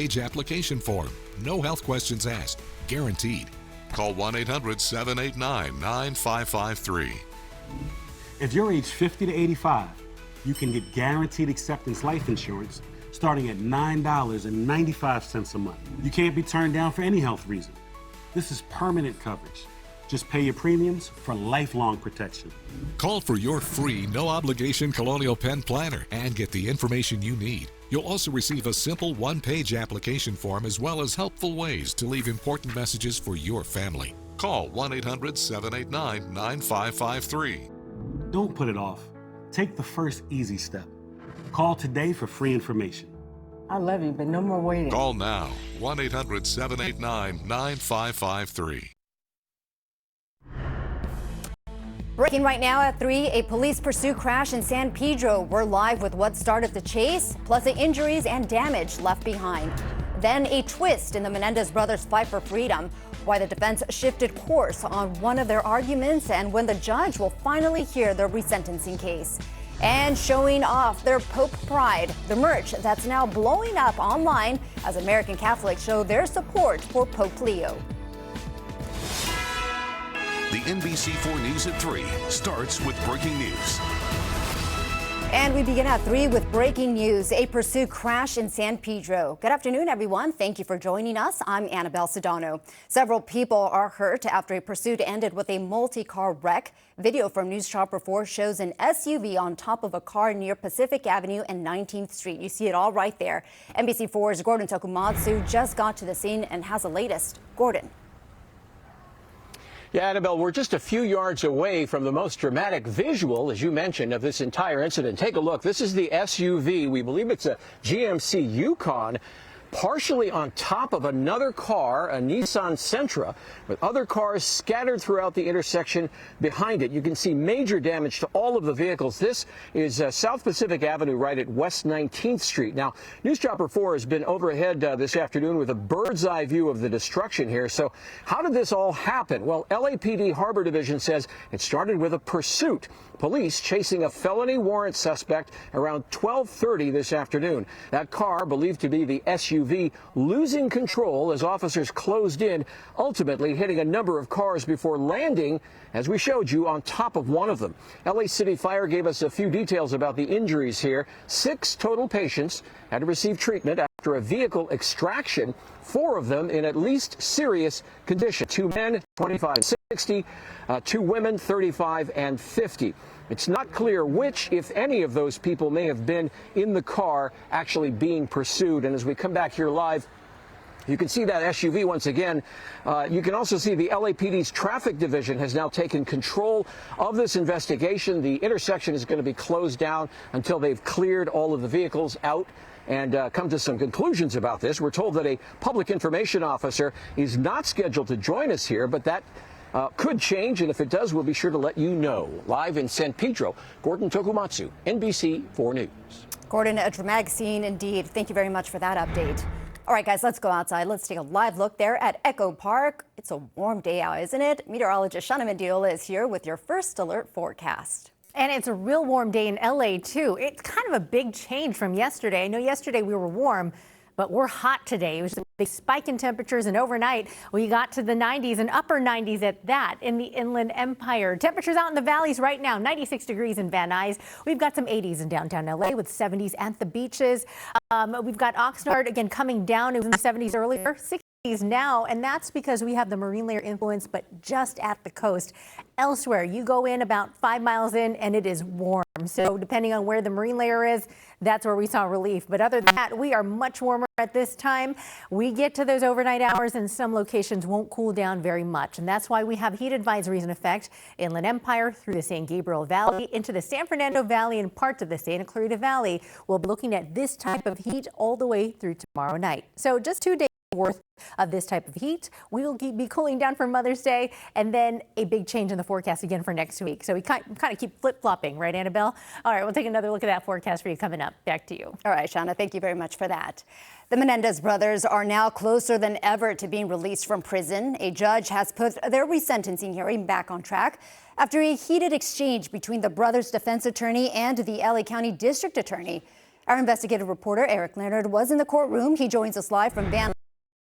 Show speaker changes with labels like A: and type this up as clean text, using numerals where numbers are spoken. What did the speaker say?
A: page application form. No health questions asked. Guaranteed. Call 1-800-789-9553.
B: If you're age 50 to 85, you can get guaranteed acceptance life insurance starting at $9.95 a month. You can't be turned down for any health reason. This is permanent coverage. Just pay your premiums for lifelong protection.
A: Call for your free, no-obligation Colonial Penn Planner and get the information you need. You'll also receive a simple one-page application form as well as helpful ways to leave important messages for your family. Call 1-800-789-9553.
B: Don't put it off. Take the first easy step. Call today for free information.
C: I love you, but no more waiting.
A: Call now, 1-800-789-9553.
D: Breaking right now at 3, a police pursuit crash in San Pedro. We're live with what started the chase, plus the injuries and damage left behind. Then a twist in the Menendez brothers' fight for freedom, why the defense shifted course on one of their arguments, and when the judge will finally hear their resentencing case. And showing off their Pope pride, the merch that's now blowing up online as American Catholics show their support for Pope Leo.
E: The NBC4 News at 3 starts with breaking news.
D: And we begin at 3 with breaking news, a pursuit crash in San Pedro. Good afternoon, everyone. Thank you for joining us. I'm Annabelle Sedano. Several people are hurt after a pursuit ended with a multi-car wreck. Video from News Chopper 4 shows an SUV on top of a car near Pacific Avenue and 19th Street. You see it all right there. NBC4's Gordon Tokumatsu just got to the scene and has the latest. Gordon.
F: Yeah, Annabelle, we're just a few yards away from the most dramatic visual, as you mentioned, of this entire incident. Take a look. This is the SUV. We believe it's a GMC Yukon, partially on top of another car, a Nissan Sentra, with other cars scattered throughout the intersection behind it. You can see major damage to all of the vehicles. This is South Pacific Avenue right at West 19th Street. Now, News Chopper 4 has been overhead this afternoon with a bird's eye view of the destruction here. So how did this all happen? Well, LAPD Harbor Division says it started with a pursuit. Police chasing a felony warrant suspect around 12:30 this afternoon. That car, believed to be the SUV, losing control as officers closed in, ultimately hitting a number of cars before landing, as we showed you, on top of one of them. LA City Fire gave us a few details about the injuries here. 6 total patients had to receive treatment after a vehicle extraction, 4 of them in at least serious condition. 2 men, 25 and 60, 2 women, 35 and 50. It's not clear which, if any, of those people may have been in the car actually being pursued. And as we come back here live, you can see that SUV once again. You can also see the LAPD's traffic division has now taken control of this investigation. The intersection is going to be closed down until they've cleared all of the vehicles out and come to some conclusions about this. We're told that a public information officer is not scheduled to join us here, but that could change, and if it does, we'll be sure to let you know. Live in San Pedro, Gordon Tokumatsu, NBC4 News.
D: Gordon, a dramatic scene indeed. Thank you very much for that update. All right, guys, let's go outside. Let's take a live look there at Echo Park. It's a warm day out, isn't it? Meteorologist Shana Mendiola is here with your first alert forecast.
G: And it's a real warm day in LA, too. It's kind of a big change from yesterday. I know yesterday we were warm, but we're hot today. It was a big spike in temperatures, and overnight we got to the 90s and upper 90s at that in the Inland Empire. Temperatures out in the valleys right now, 96 degrees in Van Nuys. We've got some 80s in downtown LA with 70s at the beaches. We've got Oxnard again coming down. It was in the 70s earlier, 60s now, and that's because we have the marine layer influence, but just at the coast. Elsewhere, you go in about 5 miles in and it is warm. So depending on where the marine layer is, that's where we saw relief. But other than that, we are much warmer at this time. We get to those overnight hours and some locations won't cool down very much. And that's why we have heat advisories in effect. Inland Empire through the San Gabriel Valley into the San Fernando Valley and parts of the Santa Clarita Valley. We'll be looking at this type of heat all the way through tomorrow night. So just 2 days worth of this type of heat. We will be cooling down for Mother's Day, and then a big change in the forecast again for next week. So we kind of keep flip-flopping, right, Annabelle? All right, we'll take another look at that forecast for you coming up. Back to you.
D: All right, Shana, thank you very much for that. The Menendez brothers are now closer than ever to being released from prison. A judge has put their resentencing hearing back on track after a heated exchange between the brothers' defense attorney and the LA County District Attorney. Our investigative reporter Eric Leonard was in the courtroom. He joins us live from Van